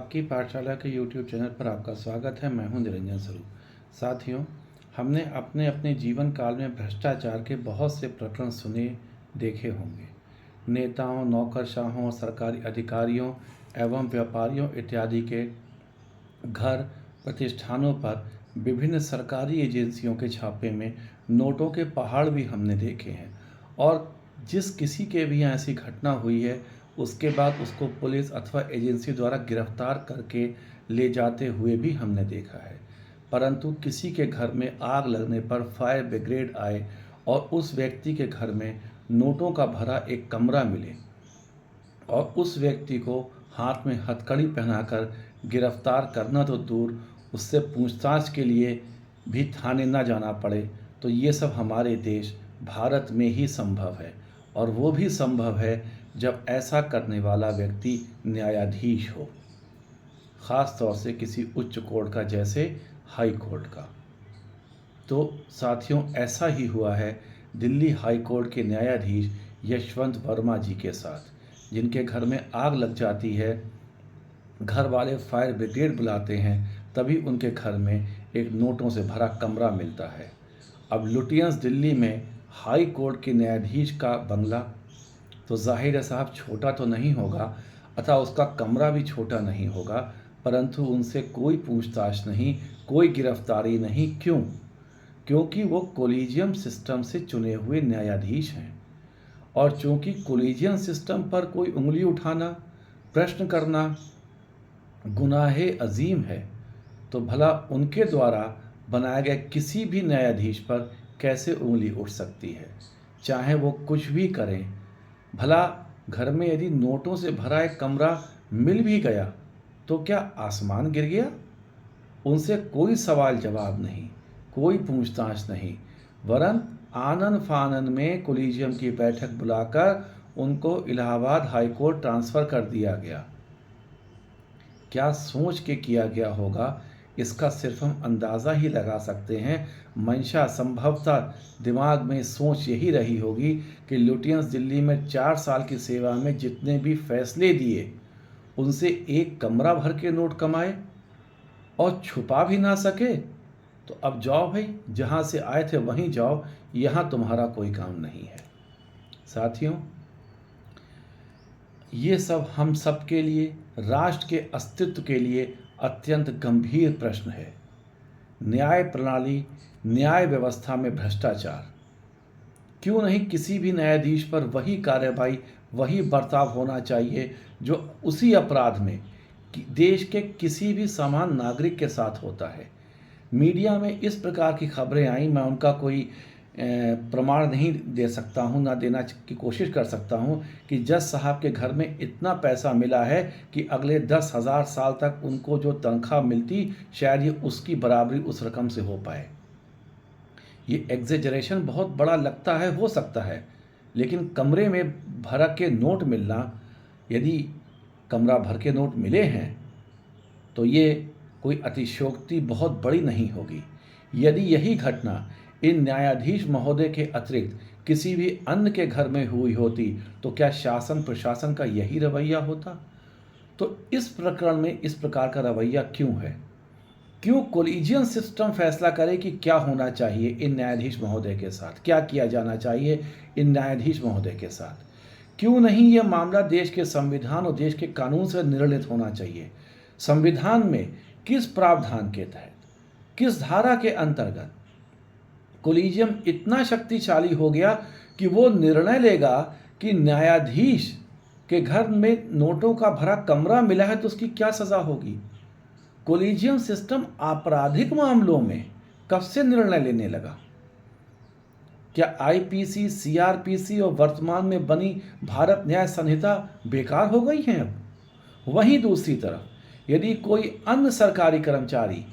आपकी पाठशाला के यूट्यूब चैनल पर आपका स्वागत है। मैं हूं निरंजन स्वरूप। साथियों, हमने अपने अपने जीवन काल में भ्रष्टाचार के बहुत से प्रकरण सुने देखे होंगे। नेताओं, नौकरशाहों, सरकारी अधिकारियों एवं व्यापारियों इत्यादि के घर, प्रतिष्ठानों पर विभिन्न सरकारी एजेंसियों के छापे में नोटों के पहाड़ भी हमने देखे हैं। और जिस किसी के भी यहाँ ऐसी घटना हुई है, उसके बाद उसको पुलिस अथवा एजेंसी द्वारा गिरफ्तार करके ले जाते हुए भी हमने देखा है। परंतु किसी के घर में आग लगने पर फायर ब्रिगेड आए और उस व्यक्ति के घर में नोटों का भरा एक कमरा मिले और उस व्यक्ति को हाथ में हथकड़ी पहनाकर गिरफ्तार करना तो दूर, उससे पूछताछ के लिए भी थाने न जाना पड़े, तो ये सब हमारे देश भारत में ही संभव है। और वो भी संभव है जब ऐसा करने वाला व्यक्ति न्यायाधीश हो, ख़ास तौर से किसी उच्च कोर्ट का, जैसे हाई कोर्ट का। तो साथियों, ऐसा ही हुआ है दिल्ली हाई कोर्ट के न्यायाधीश यशवंत वर्मा जी के साथ, जिनके घर में आग लग जाती है। घर वाले फायर ब्रिगेड बुलाते हैं, तभी उनके घर में एक नोटों से भरा कमरा मिलता है। अब लुटियंस दिल्ली में हाई कोर्ट के न्यायाधीश का बंगला तो जाहिर है साहब छोटा तो नहीं होगा, अतः उसका कमरा भी छोटा नहीं होगा, परंतु उनसे कोई पूछताछ नहीं, कोई गिरफ्तारी नहीं। क्यों? क्योंकि वो कोलिजियम सिस्टम से चुने हुए न्यायाधीश हैं। और चूंकि कोलिजियम सिस्टम पर कोई उंगली उठाना, प्रश्न करना गुनाहे अजीम है, तो भला उनके द्वारा बनाए गए किसी भी न्यायाधीश पर कैसे उंगली उठ सकती है, चाहे वो कुछ भी करें। भला घर में यदि नोटों से भरा एक कमरा मिल भी गया तो क्या आसमान गिर गया? उनसे कोई सवाल जवाब नहीं, कोई पूछताछ नहीं, वरन आनन फानन में कोलिजियम की बैठक बुलाकर उनको इलाहाबाद हाई कोर्ट ट्रांसफ़र कर दिया गया। क्या सोच के किया गया होगा, इसका सिर्फ हम अंदाज़ा ही लगा सकते हैं। मंशा संभवतः दिमाग में सोच यही रही होगी कि लुटियंस दिल्ली में 4 साल की सेवा में जितने भी फैसले दिए, उनसे एक कमरा भर के नोट कमाए और छुपा भी ना सके, तो अब जाओ भाई, जहाँ से आए थे वहीं जाओ, यहाँ तुम्हारा कोई काम नहीं है। साथियों, ये सब हम सब के लिए, राष्ट्र के अस्तित्व के लिए अत्यंत गंभीर प्रश्न है। न्याय प्रणाली, न्याय व्यवस्था में भ्रष्टाचार। क्यों नहीं किसी भी न्यायाधीश पर वही कार्रवाई, वही बर्ताव होना चाहिए जो उसी अपराध में देश के किसी भी समान नागरिक के साथ होता है। मीडिया में इस प्रकार की खबरें आई, मैं उनका कोई प्रमाण नहीं दे सकता हूं, ना देना की कोशिश कर सकता हूं, कि जज साहब के घर में इतना पैसा मिला है कि अगले 10,000 साल तक उनको जो तनख्वाह मिलती, शायद ये उसकी बराबरी उस रकम से हो पाए। ये एग्जेजरेशन बहुत बड़ा लगता है, हो सकता है, लेकिन कमरे में भर के नोट मिलना, यदि कमरा भर के नोट मिले हैं तो ये कोई अतिशयोक्ति बहुत बड़ी नहीं होगी। यदि यही घटना इन न्यायाधीश महोदय के अतिरिक्त किसी भी अन्य के घर में हुई होती, तो क्या शासन प्रशासन का यही रवैया होता? तो इस प्रकरण में इस प्रकार का रवैया क्यों है? क्यों कोलिजियम सिस्टम फैसला करे कि क्या होना चाहिए इन न्यायाधीश महोदय के साथ, क्या किया जाना चाहिए इन न्यायाधीश महोदय के साथ? क्यों नहीं यह मामला देश के संविधान और देश के कानून से निर्णित होना चाहिए? संविधान में किस प्रावधान के तहत, किस धारा के अंतर्गत कोलिजियम इतना शक्तिशाली हो गया कि वो निर्णय लेगा कि न्यायाधीश के घर में नोटों का भरा कमरा मिला है तो उसकी क्या सज़ा होगी? कोलिजियम सिस्टम आपराधिक मामलों में कब से निर्णय लेने लगा? क्या आईपीसी, सीआरपीसी और वर्तमान में बनी भारत न्याय संहिता बेकार हो गई हैं अब? वहीं दूसरी तरफ यदि कोई अन्य सरकारी कर्मचारी,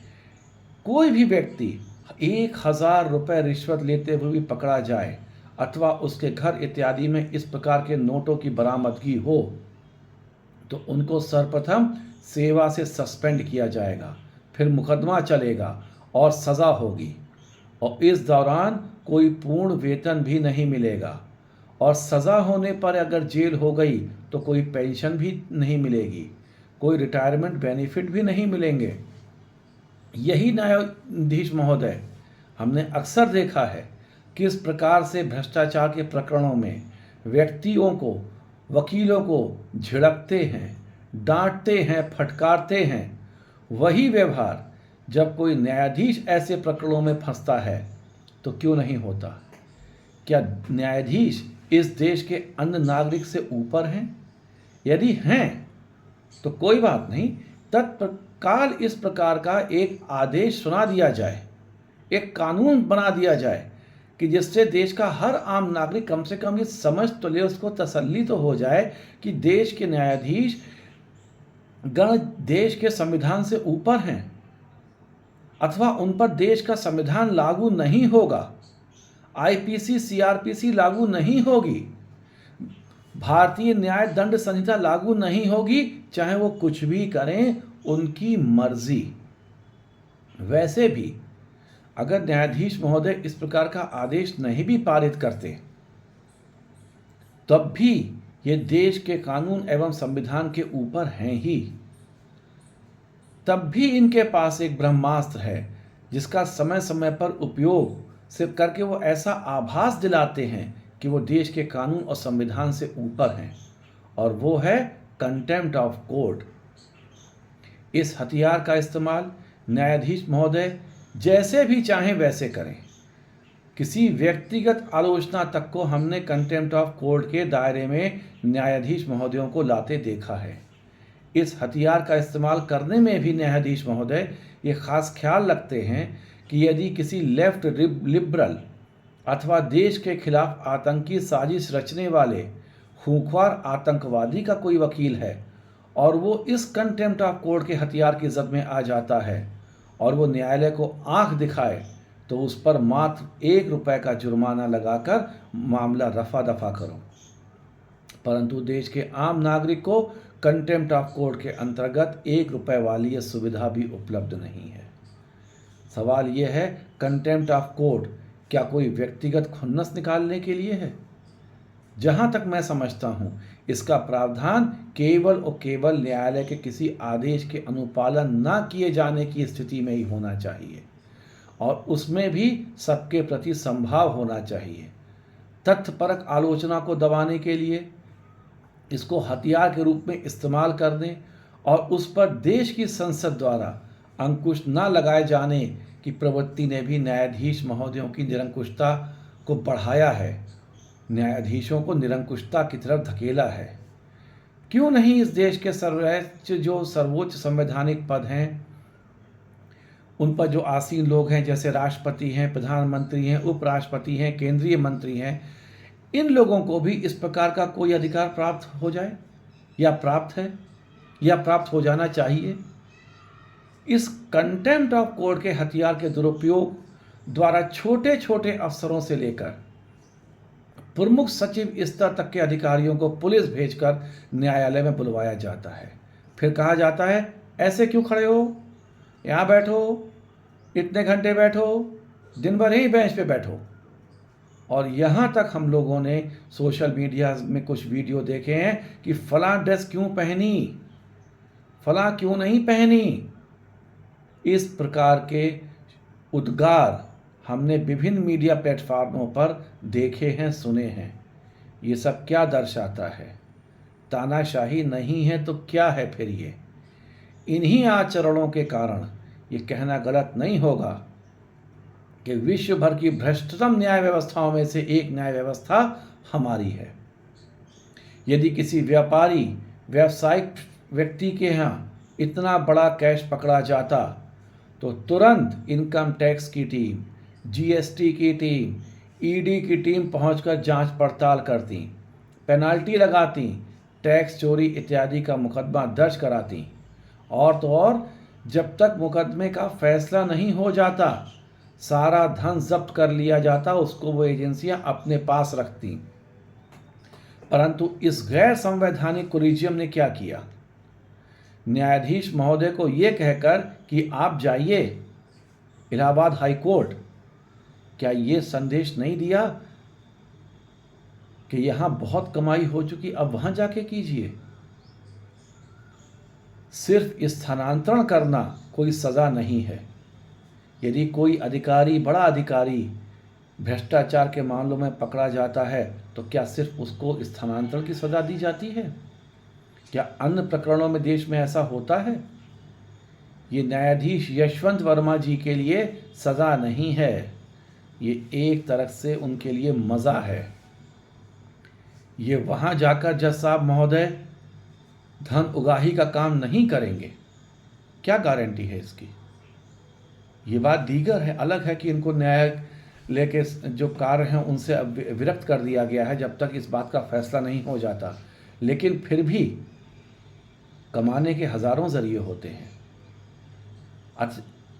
कोई भी व्यक्ति 1,000 रुपये रिश्वत लेते हुए भी पकड़ा जाए, अथवा उसके घर इत्यादि में इस प्रकार के नोटों की बरामदगी हो, तो उनको सर्वप्रथम सेवा से सस्पेंड किया जाएगा, फिर मुकदमा चलेगा और सज़ा होगी, और इस दौरान कोई पूर्ण वेतन भी नहीं मिलेगा, और सज़ा होने पर अगर जेल हो गई तो कोई पेंशन भी नहीं मिलेगी, कोई रिटायरमेंट बेनिफिट भी नहीं मिलेंगे। यही न्यायाधीश महोदय, हमने अक्सर देखा है किस प्रकार से भ्रष्टाचार के प्रकरणों में व्यक्तियों को, वकीलों को झिड़कते हैं, डांटते हैं, फटकारते हैं। वही व्यवहार जब कोई न्यायाधीश ऐसे प्रकरणों में फंसता है तो क्यों नहीं होता? क्या न्यायाधीश इस देश के अन्य नागरिक से ऊपर हैं? यदि हैं तो कोई बात नहीं, तत्काल इस प्रकार का एक आदेश सुना दिया जाए, एक कानून बना दिया जाए कि जिससे देश का हर आम नागरिक कम से कम ये समझ तो ले, उसको तसल्ली तो हो जाए कि देश के न्यायाधीश गण देश के संविधान से ऊपर हैं, अथवा उन पर देश का संविधान लागू नहीं होगा, आईपीसी सीआरपीसी लागू नहीं होगी, भारतीय न्याय दंड संहिता लागू नहीं होगी, चाहे वो कुछ भी करें, उनकी मर्जी। वैसे भी अगर न्यायाधीश महोदय इस प्रकार का आदेश नहीं भी पारित करते, तब भी ये देश के कानून एवं संविधान के ऊपर हैं ही। तब भी इनके पास एक ब्रह्मास्त्र है जिसका समय समय पर उपयोग सिर्फ करके वो ऐसा आभास दिलाते हैं कि वो देश के कानून और संविधान से ऊपर हैं, और वो है कंटेम्प्ट ऑफ कोर्ट। इस हथियार का इस्तेमाल न्यायाधीश महोदय जैसे भी चाहें वैसे करें। किसी व्यक्तिगत आलोचना तक को हमने कंटेम्प्ट ऑफ कोर्ट के दायरे में न्यायाधीश महोदयों को लाते देखा है। इस हथियार का इस्तेमाल करने में भी न्यायाधीश महोदय ये खास ख्याल रखते हैं कि यदि किसी लेफ्ट लिबरल अथवा देश के खिलाफ आतंकी साजिश रचने वाले खूंखार आतंकवादी का कोई वकील है और वो इस कंटेम्प्ट ऑफ कोर्ट के हथियार की जद में आ जाता है और वो न्यायालय को आंख दिखाए, तो उस पर मात्र 1 रुपये का जुर्माना लगाकर मामला रफा दफा करो। परंतु देश के आम नागरिक को कंटेम्प्ट ऑफ कोर्ट के अंतर्गत 1 रुपये वाली यह सुविधा भी उपलब्ध नहीं है। सवाल यह है, कंटेम्प्ट ऑफ कोर्ट क्या कोई व्यक्तिगत खुन्नस निकालने के लिए है? जहाँ तक मैं समझता हूँ, इसका प्रावधान केवल और केवल न्यायालय के किसी आदेश के अनुपालन न किए जाने की स्थिति में ही होना चाहिए, और उसमें भी सबके प्रति संभाव होना चाहिए। तथ्यपरक आलोचना को दबाने के लिए इसको हथियार के रूप में इस्तेमाल कर दें और उस पर देश की संसद द्वारा अंकुश न लगाए जाने की प्रवृत्ति ने भी न्यायाधीश महोदयों की निरंकुशता को बढ़ाया है, न्यायाधीशों को निरंकुशता की तरफ धकेला है। क्यों नहीं इस देश के सर्वोच्च संवैधानिक पद हैं, उन पर जो आसीन लोग हैं, जैसे राष्ट्रपति हैं, प्रधानमंत्री हैं, उपराष्ट्रपति हैं, केंद्रीय मंत्री हैं, इन लोगों को भी इस प्रकार का कोई अधिकार प्राप्त हो जाए, या प्राप्त है, या प्राप्त हो जाना चाहिए। इस कंटेम्प्ट ऑफ कोर्ट के हथियार के दुरुपयोग द्वारा छोटे छोटे अफसरों से लेकर प्रमुख सचिव स्तर तक के अधिकारियों को पुलिस भेजकर न्यायालय में बुलवाया जाता है। फिर कहा जाता है, ऐसे क्यों खड़े हो, यहाँ बैठो, इतने घंटे बैठो, दिन भर ही बेंच पे बैठो। और यहाँ तक हम लोगों ने सोशल मीडिया में कुछ वीडियो देखे हैं कि फलां ड्रेस क्यों पहनी, फलां क्यों नहीं पहनी। इस प्रकार के उद्गार हमने विभिन्न मीडिया प्लेटफार्मों पर देखे हैं, सुने हैं। ये सब क्या दर्शाता है? तानाशाही नहीं है तो क्या है फिर ये? इन्हीं आचरणों के कारण ये कहना गलत नहीं होगा कि विश्व भर की भ्रष्टतम न्याय व्यवस्थाओं में से एक न्याय व्यवस्था हमारी है। यदि किसी व्यापारी, व्यावसायिक व्यक्ति के यहाँ इतना बड़ा कैश पकड़ा जाता तो तुरंत इनकम टैक्स की टीम, जीएसटी की टीम, ईडी की टीम पहुंचकर जांच पड़ताल करती, पेनाल्टी लगाती, टैक्स चोरी इत्यादि का मुकदमा दर्ज कराती, और तो और जब तक मुकदमे का फैसला नहीं हो जाता सारा धन जब्त कर लिया जाता, उसको वो एजेंसियां अपने पास रखती। परंतु इस गैर संवैधानिक कोलिजियम ने क्या किया? न्यायाधीश महोदय को ये कहकर कि आप जाइए इलाहाबाद हाई कोर्ट, क्या ये संदेश नहीं दिया कि यहाँ बहुत कमाई हो चुकी, अब वहाँ जाके कीजिए? सिर्फ स्थानांतरण करना कोई सज़ा नहीं है। यदि कोई अधिकारी, बड़ा अधिकारी भ्रष्टाचार के मामलों में पकड़ा जाता है तो क्या सिर्फ उसको स्थानांतरण की सज़ा दी जाती है? क्या अन्य प्रकरणों में देश में ऐसा होता है? ये न्यायाधीश यशवंत वर्मा जी के लिए सज़ा नहीं है, ये एक तरह से उनके लिए मज़ा है। ये वहाँ जाकर जज साहब महोदय धन उगाही का काम नहीं करेंगे, क्या गारंटी है इसकी? ये बात दीगर है, अलग है कि इनको न्यायालय के जो कार्य हैं उनसे विरक्त कर दिया गया है जब तक इस बात का फैसला नहीं हो जाता, लेकिन फिर भी कमाने के हज़ारों ज़रिए होते हैं।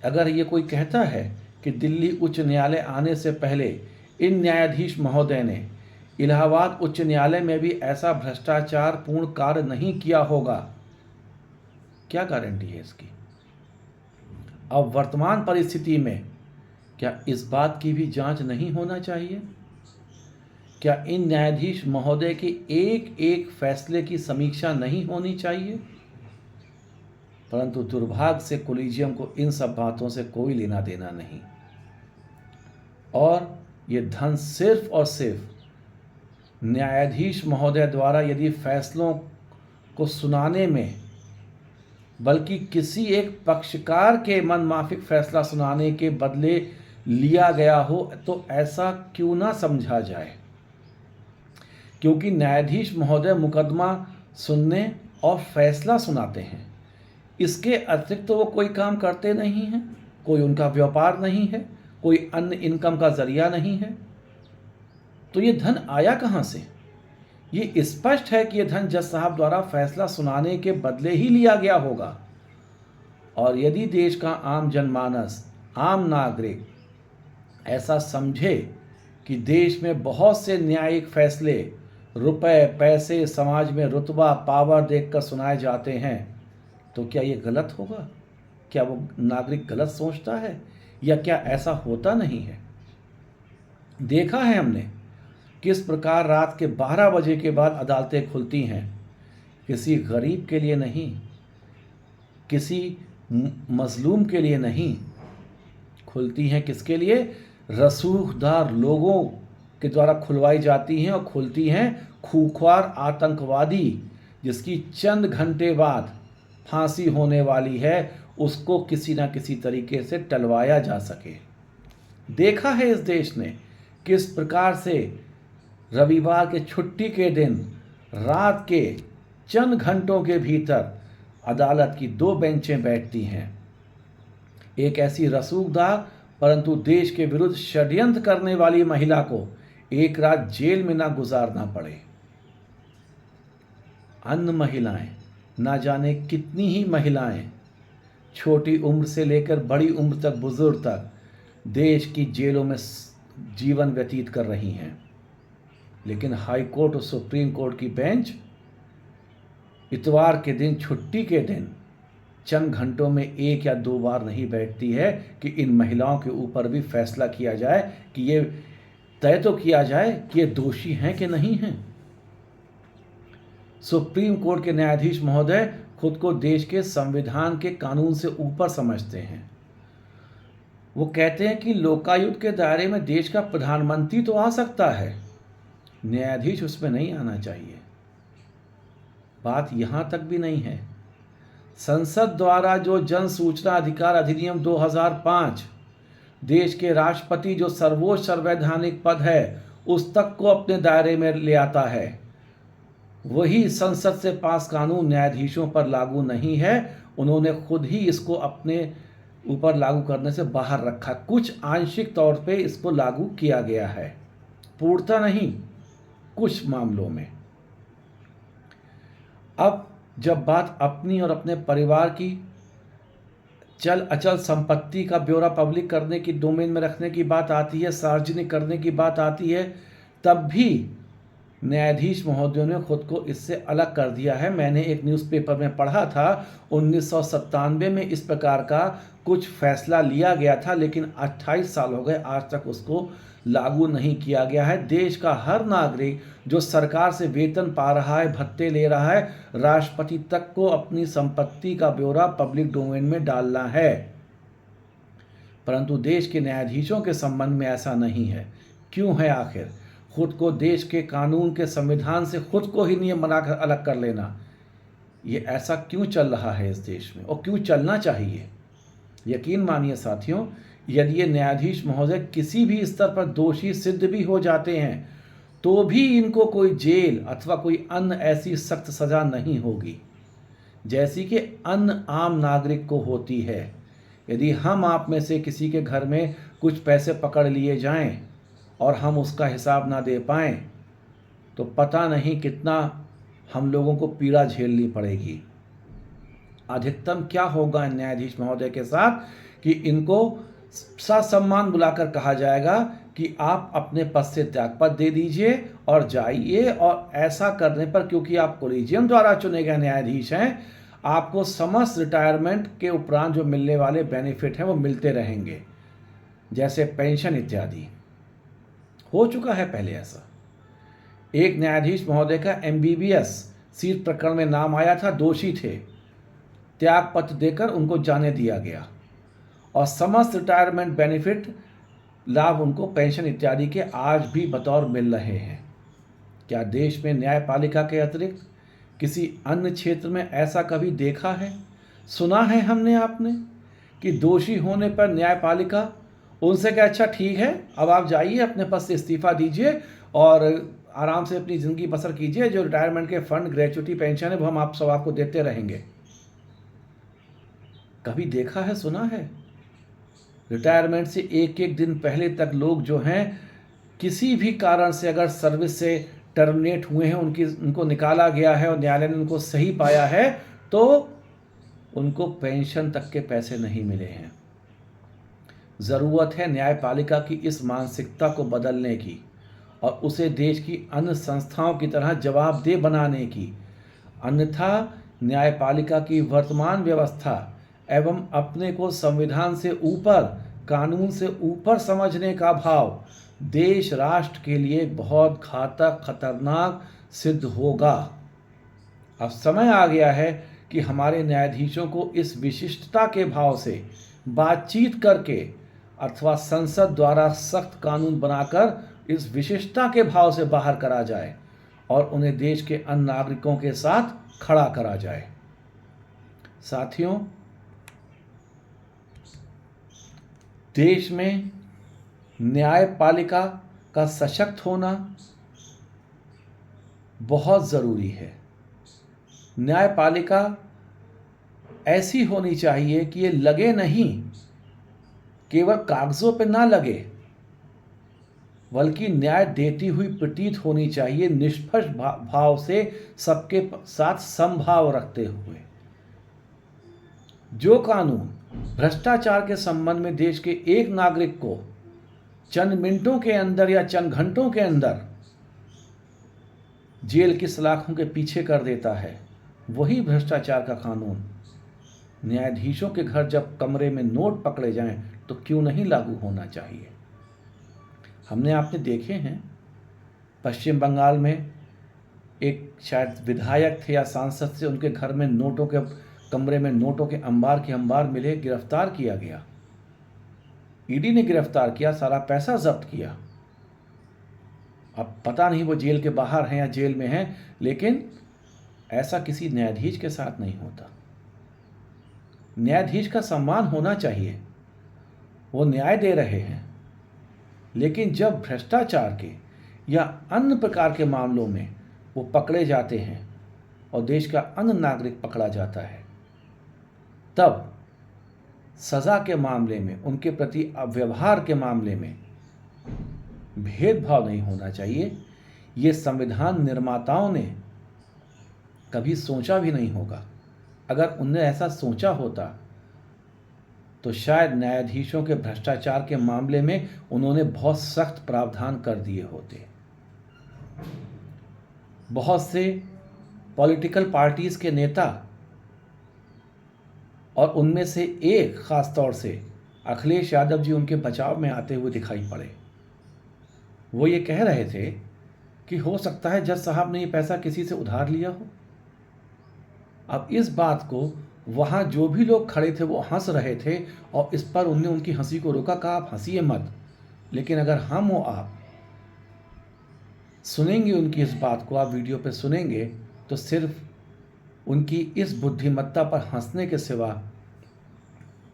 अगर ये कोई कहता है कि दिल्ली उच्च न्यायालय आने से पहले इन न्यायाधीश महोदय ने इलाहाबाद उच्च न्यायालय में भी ऐसा भ्रष्टाचार पूर्ण कार्य नहीं किया होगा, क्या गारंटी है इसकी? अब वर्तमान परिस्थिति में क्या इस बात की भी जांच नहीं होना चाहिए? क्या इन न्यायाधीश महोदय के एक एक फैसले की समीक्षा नहीं होनी चाहिए? परंतु दुर्भाग्य से कोलिजियम को इन सब बातों से कोई लेना देना नहीं, और ये धन सिर्फ और सिर्फ न्यायाधीश महोदय द्वारा यदि फैसलों को सुनाने में, बल्कि किसी एक पक्षकार के मनमाफिक फैसला सुनाने के बदले लिया गया हो तो ऐसा क्यों ना समझा जाए, क्योंकि न्यायाधीश महोदय मुकदमा सुनने और फैसला सुनाते हैं। इसके अतिरिक्त तो वो कोई काम करते नहीं हैं, कोई उनका व्यापार नहीं है, कोई अन्य इनकम का जरिया नहीं है। तो ये धन आया कहाँ से? ये स्पष्ट है कि ये धन जज साहब द्वारा फैसला सुनाने के बदले ही लिया गया होगा। और यदि देश का आम जनमानस, आम नागरिक ऐसा समझे कि देश में बहुत से न्यायिक फैसले रुपए, पैसे, समाज में रुतबा, पावर देखकर सुनाए जाते हैं, तो क्या ये गलत होगा? क्या वो नागरिक गलत सोचता है, या क्या ऐसा होता नहीं है? देखा है हमने किस प्रकार रात के 12 बजे के बाद अदालतें खुलती हैं, किसी गरीब के लिए नहीं, किसी मजलूम के लिए नहीं, खुलती हैं किसके लिए? रसूखदार लोगों के द्वारा खुलवाई जाती हैं, और खुलती हैं खूंखार आतंकवादी जिसकी चंद घंटे बाद फांसी होने वाली है, उसको किसी ना किसी तरीके से टलवाया जा सके। देखा है इस देश ने किस प्रकार से रविवार के छुट्टी के दिन रात के चंद घंटों के भीतर अदालत की 2 बेंचें बैठती हैं। एक ऐसी रसूखदार परंतु देश के विरुद्ध षड्यंत्र करने वाली महिला को एक रात जेल में ना गुजारना पड़े। अन्य महिलाएं, ना जाने कितनी ही महिलाएं, छोटी उम्र से लेकर बड़ी उम्र तक, बुजुर्ग तक देश की जेलों में जीवन व्यतीत कर रही हैं। लेकिन हाई कोर्ट और सुप्रीम कोर्ट की बेंच इतवार के दिन, छुट्टी के दिन चंद घंटों में 1 या 2 बार नहीं बैठती है कि इन महिलाओं के ऊपर भी फैसला किया जाए, कि ये तय तो किया जाए कि ये दोषी हैं कि नहीं हैं। सुप्रीम कोर्ट के न्यायाधीश महोदय खुद को देश के संविधान के कानून से ऊपर समझते हैं। वो कहते हैं कि लोकायुक्त के दायरे में देश का प्रधानमंत्री तो आ सकता है, न्यायाधीश उसमें नहीं आना चाहिए। बात यहाँ तक भी नहीं है। संसद द्वारा जो जन सूचना अधिकार अधिनियम 2005 देश के राष्ट्रपति जो सर्वोच्च संवैधानिक पद है उस तक को अपने दायरे में ले आता है, वही संसद से पास कानून न्यायाधीशों पर लागू नहीं है। उन्होंने खुद ही इसको अपने ऊपर लागू करने से बाहर रखा। कुछ आंशिक तौर पे इसको लागू किया गया है, पूर्णतः नहीं, कुछ मामलों में। अब जब बात अपनी और अपने परिवार की चल अचल संपत्ति का ब्यौरा पब्लिक करने की, डोमेन में रखने की बात आती है, सार्वजनिक करने की बात आती है, तब भी न्यायाधीश महोदयों ने खुद को इससे अलग कर दिया है। मैंने एक न्यूज़पेपर में पढ़ा था 1997 में इस प्रकार का कुछ फैसला लिया गया था, लेकिन 28 साल हो गए आज तक उसको लागू नहीं किया गया है। देश का हर नागरिक जो सरकार से वेतन पा रहा है, भत्ते ले रहा है, राष्ट्रपति तक को अपनी संपत्ति का ब्यौरा पब्लिक डोमेन में डालना है। परंतु देश के न्यायाधीशों के संबंध में ऐसा नहीं है। क्यों है आखिर? खुद को देश के कानून के संविधान से खुद को ही नियम बनाकर अलग कर लेना, ये ऐसा क्यों चल रहा है इस देश में और क्यों चलना चाहिए? यकीन मानिए साथियों, यदि ये न्यायाधीश महोदय किसी भी स्तर पर दोषी सिद्ध भी हो जाते हैं तो भी इनको कोई जेल अथवा कोई अन्य ऐसी सख्त सजा नहीं होगी जैसी कि अन्य आम नागरिक को होती है। यदि हम आप में से किसी के घर में कुछ पैसे पकड़ लिए जाएं और हम उसका हिसाब ना दे पाएं तो पता नहीं कितना हम लोगों को पीड़ा झेलनी पड़ेगी। अधिकतम क्या होगा न्यायाधीश महोदय के साथ कि इनको ससम्मान बुलाकर कहा जाएगा कि आप अपने पद से त्यागपत्र दे दीजिए और जाइए, और ऐसा करने पर, क्योंकि आप कोलिजियम द्वारा चुने गए न्यायाधीश हैं, आपको समस्त रिटायरमेंट के उपरांत जो मिलने वाले बेनिफिट हैं वो मिलते रहेंगे, जैसे पेंशन इत्यादि। हो चुका है पहले ऐसा। एक न्यायाधीश महोदय का MBBS सीट प्रकरण में नाम आया था, दोषी थे, त्यागपत्र देकर उनको जाने दिया गया और समस्त रिटायरमेंट बेनिफिट लाभ उनको पेंशन इत्यादि के आज भी बतौर मिल रहे हैं। क्या देश में न्यायपालिका के अतिरिक्त किसी अन्य क्षेत्र में ऐसा कभी देखा है, सुना है हमने आपने कि दोषी होने पर न्यायपालिका उनसे क्या, अच्छा ठीक है अब आप जाइए अपने पद से इस्तीफा दीजिए और आराम से अपनी ज़िंदगी बसर कीजिए, जो रिटायरमेंट के फंड, ग्रेच्युटी, पेंशन है वो हम आप सब आपको देते रहेंगे? कभी देखा है, सुना है? रिटायरमेंट से एक एक दिन पहले तक लोग जो हैं किसी भी कारण से अगर सर्विस से टर्मिनेट हुए हैं, उनको निकाला गया है और न्यायालय ने उनको सही पाया है तो उनको पेंशन तक के पैसे नहीं मिले हैं। ज़रूरत है न्यायपालिका की इस मानसिकता को बदलने की और उसे देश की अन्य संस्थाओं की तरह जवाबदेह बनाने की। अन्यथा न्यायपालिका की वर्तमान व्यवस्था एवं अपने को संविधान से ऊपर, कानून से ऊपर समझने का भाव देश राष्ट्र के लिए बहुत घातक, खतरनाक सिद्ध होगा। अब समय आ गया है कि हमारे न्यायाधीशों को इस विशिष्टता के भाव से बातचीत करके अथवा संसद द्वारा सख्त कानून बनाकर इस विशिष्टता के भाव से बाहर करा जाए और उन्हें देश के अन्य नागरिकों के साथ खड़ा करा जाए। साथियों, देश में न्यायपालिका का सशक्त होना बहुत ज़रूरी है। न्यायपालिका ऐसी होनी चाहिए कि ये लगे नहीं, केवल कागज़ों पे ना लगे, बल्कि न्याय देती हुई प्रतीत होनी चाहिए, निष्पक्ष भाव से सबके साथ समभाव रखते हुए। जो कानून भ्रष्टाचार के संबंध में देश के एक नागरिक को चंद मिनटों के अंदर या चंद घंटों के अंदर जेल की सलाखों के पीछे कर देता है, वही भ्रष्टाचार का कानून न्यायाधीशों के घर जब कमरे में नोट पकड़े जाएं तो क्यों नहीं लागू होना चाहिए। हमने आपने देखे हैं पश्चिम बंगाल में एक शायद विधायक थे या सांसद से, उनके घर में नोटों के कमरे में नोटों के अंबार मिले, गिरफ्तार किया गया। ईडी ने गिरफ्तार किया, सारा पैसा जब्त किया। अब पता नहीं वो जेल के बाहर हैं या जेल में हैं, लेकिन ऐसा किसी न्यायाधीश के साथ नहीं होता। न्यायाधीश का सम्मान होना चाहिए, वो न्याय दे रहे हैं, लेकिन जब भ्रष्टाचार के या अन्य प्रकार के मामलों में वो पकड़े जाते हैं और देश का अन्य नागरिक पकड़ा जाता है, तब सज़ा के मामले में, उनके प्रति व्यवहार के मामले में भेदभाव नहीं होना चाहिए। ये संविधान निर्माताओं ने कभी सोचा भी नहीं होगा। अगर उनने ऐसा सोचा होता तो शायद न्यायाधीशों के भ्रष्टाचार के मामले में उन्होंने बहुत सख्त प्रावधान कर दिए होते। बहुत से पॉलिटिकल पार्टीज़ के नेता और उनमें से एक ख़ास तौर से अखिलेश यादव जी उनके बचाव में आते हुए दिखाई पड़े। वो ये कह रहे थे कि हो सकता है जज साहब ने ये पैसा किसी से उधार लिया हो। अब इस बात को वहाँ जो भी लोग खड़े थे वो हंस रहे थे और इस पर उनने उनकी हंसी को रोका, कहा आप हंसिए मत, लेकिन अगर हम और आप सुनेंगे उनकी इस बात को, आप वीडियो पे सुनेंगे, तो सिर्फ उनकी इस बुद्धिमत्ता पर हंसने के सिवा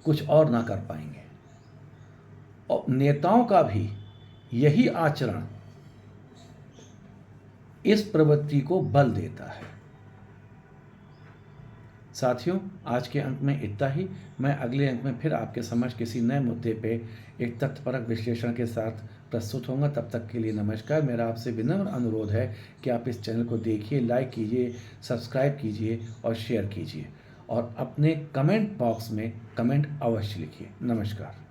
कुछ और ना कर पाएंगे। और नेताओं का भी यही आचरण इस प्रवृत्ति को बल देता है। साथियों, आज के अंक में इतना ही। मैं अगले अंक में फिर आपके समक्ष किसी नए मुद्दे पे एक तथ्यपरक विश्लेषण के साथ प्रस्तुत होऊंगा। तब तक के लिए नमस्कार। मेरा आपसे विनम्र अनुरोध है कि आप इस चैनल को देखिए, लाइक कीजिए, सब्सक्राइब कीजिए और शेयर कीजिए, और अपने कमेंट बॉक्स में कमेंट अवश्य लिखिए। नमस्कार।